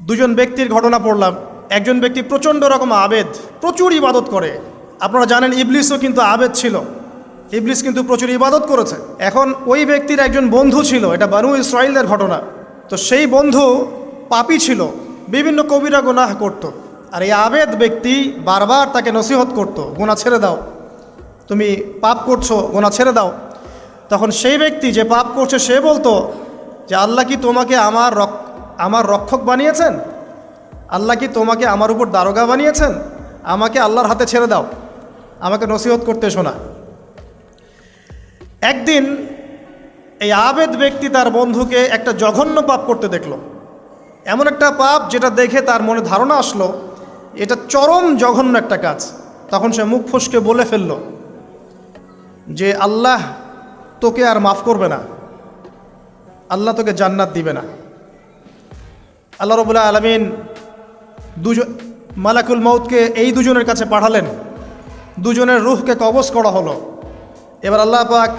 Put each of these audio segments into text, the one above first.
দুজন ব্যক্তির ঘটনা পড়লাম। একজন ব্যক্তি প্রচণ্ড রকম আবেদ, প্রচুর ইবাদত করে। আপনারা জানেন ইবলিসও কিন্তু আবেদ ছিল, ইবলিস কিন্তু প্রচুর ইবাদত করেছে। এখন ওই ব্যক্তির একজন বন্ধু ছিল, এটা বানু ইসরাইলদের ঘটনা। তো সেই বন্ধু পাপী ছিল, বিভিন্ন কবিরা গুনাহ করত। আর এই আবেদ ব্যক্তি বারবার তাকে নসিহত করত, গুনাহ ছেড়ে দাও, তুমি পাপ করছো, গুনাহ ছেড়ে দাও। তখন সেই ব্যক্তি যে পাপ করছে সে বলতো যে আল্লাহ কি তোমাকে আমার রক্ষক বানিয়েছেন? আল্লাহ কি তোমাকে আমার উপর দারোগা বানিয়েছেন? আমাকে আল্লাহর হাতে ছেড়ে দাও, আমাকে নসিহত করতে শোনা। একদিন এই আবেদ ব্যক্তি তার বন্ধুকে একটা জঘন্য পাপ করতে দেখলো, এমন একটা পাপ যেটা দেখে তার মনে ধারণা আসলো এটা চরম জঘন্য একটা কাজ। তখন সে মুখ ফসকে বলে ফেলল যে আল্লাহ তোকে আর মাফ করবে না, আল্লাহ তোকে জান্নাত দিবে না। আল্লাহ রাব্বুল আলামিন মালাকুল মউতকে এই দুজনের কাছে পাঠালেন, দুজনের রূহকে কবজ করা হলো। এবার আল্লাহ পাক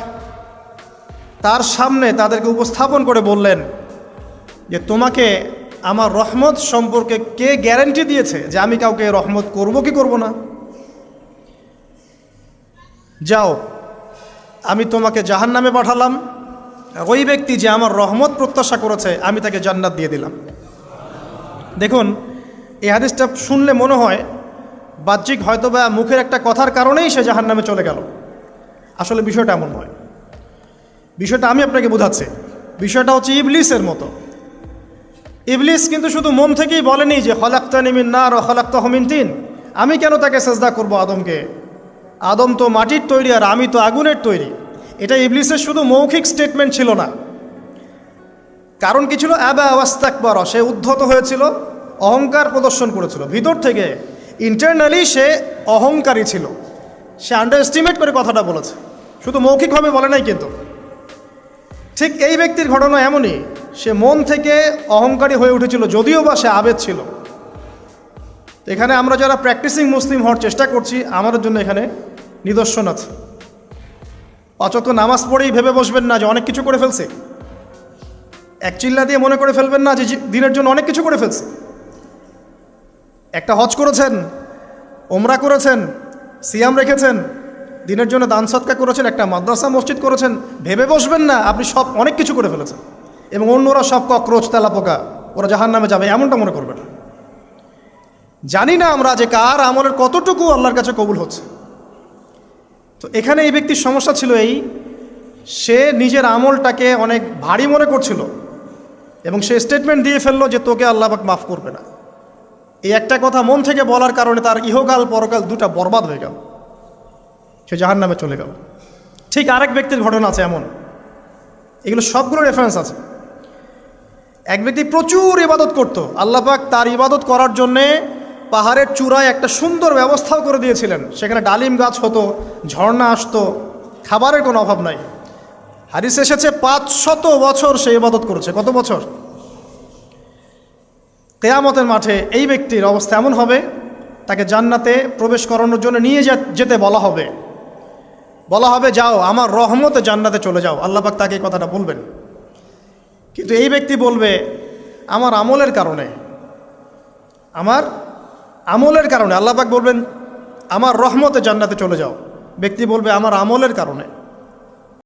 তার সামনে তাদেরকে উপস্থাপন করে বললেন যে তোমাকে আমার রহমত সম্পর্কে কে গ্যারান্টি দিয়েছে যে আমি কাউকে রহমত করব কি করব না? যাও, আমি তোমাকে জাহান্নামে পাঠালাম, ওই ব্যক্তি যে আমার রহমত প্রত্যাশা করেছে আমি তাকে জান্নাত দিয়ে দিলাম। দেখুন, এই হাদিসটা শুনলে মনে হয় বাহ্যিক হয়তোবা মুখের একটা কথার কারণেই সে জাহান্নামে চলে গেল। আসলে বিষয়টা এমন নয়। বিষয়টা আমি আপনাকে বোঝাচ্ছি। বিষয়টা হচ্ছে ইবলিসের মতো। ইবলিস কিন্তু শুধু মন থেকেই বলেনি যে খলাকতানি মিন নার ওয়া খলাকতাহু মিন তিন, আমি কেন তাকে সেজদা করব আদমকে, আদম তো মাটির তৈরি আর আমি তো আগুনের তৈরি। এটা ইবলিসের শুধু মৌখিক স্টেটমেন্ট ছিল না, কারণ কি ছিল? আবা ওয়াস্তাকবার, সে উদ্ধত হয়েছিল, অহংকার প্রদর্শন করেছিল। ভিতর থেকে ইন্টারনালি সে অহংকারী ছিল, সে আন্ডার এস্টিমেট করে কথাটা বলেছে, শুধু মৌখিকভাবে বলে নাই। কিন্তু ঠিক এই ব্যক্তির ঘটনা এমনই, সে মন থেকে অহংকারী হয়ে উঠেছিল, যদিও বা সে আবেদ ছিল। এখানে আমরা যারা প্র্যাকটিসিং মুসলিম হওয়ার চেষ্টা করছি আমাদের জন্য এখানে নিদর্শন আছে। পাঁচ ওয়াক্ত নামাজ পড়েই ভেবে বসবেন না যে অনেক কিছু করে ফেলছে, এক চিল্লা দিয়ে মনে করে ফেলবেন না যে দিনের জন্য অনেক কিছু করে ফেলছে। একটা হজ করেছেন, ওমরা করেছেন, সিয়াম রেখেছেন, দিনের জন্য দান সদকা করেছেন, একটা মাদ্রাসা মসজিদ করেছেন, ভেবে বসবেন না আপনি সব অনেক কিছু করে ফেলেছেন এবং অন্যরা সব ককরোচ তেলাপোকা, ওরা জাহান্নামে যাবে, এমনটা মনে করবেন। জানি না আমরা যে কার আমলের কতটুকু আল্লাহর কাছে কবুল হচ্ছে। তো এখানে এই ব্যক্তির সমস্যা ছিল এই, সে নিজের আমলটাকে অনেক ভারী মনে করছিল এবং সে স্টেটমেন্ট দিয়ে ফেললো যে তোকে আল্লাহ পাক মাফ করবে না। এই একটা কথা মন থেকে বলার কারণে তার ইহকাল পরকাল দুটা বরবাদ হয়ে গেল, সে জাহান্নামে চলে গেল। ঠিক আরেক ব্যক্তির ঘটনা আছে এমন, এগুলো সবগুলো রেফারেন্স আছে। এক ব্যক্তি প্রচুর ইবাদত করত, আল্লাহ পাক তার ইবাদত করার জন্যে পাহাড়ের চূড়ায় একটা সুন্দর ব্যবস্থাও করে দিয়েছিলেন। সেখানে ডালিম গাছ হতো, ঝর্ণা আসতো, খাবারের কোনো অভাব নাই। হাদিস এসেছে 500 বছর সে ইবাদত করেছে। কত বছর? কিয়ামতের মাঠে এই ব্যক্তির অবস্থা এমন হবে, তাকে জান্নাতে প্রবেশ করানোর জন্য নিয়ে যেতে বলা হবে যাও আমার রহমতে জান্নাতে চলে যাও। আল্লাহ পাক তাকে এই কথাটা বলবেন, কিন্তু এই ব্যক্তি বলবে আমার আমলের কারণে আল্লাহ পাক বলবেন আমার রহমতে জান্নাতে চলে যাও। ব্যক্তি বলবে আমার আমলের কারণে।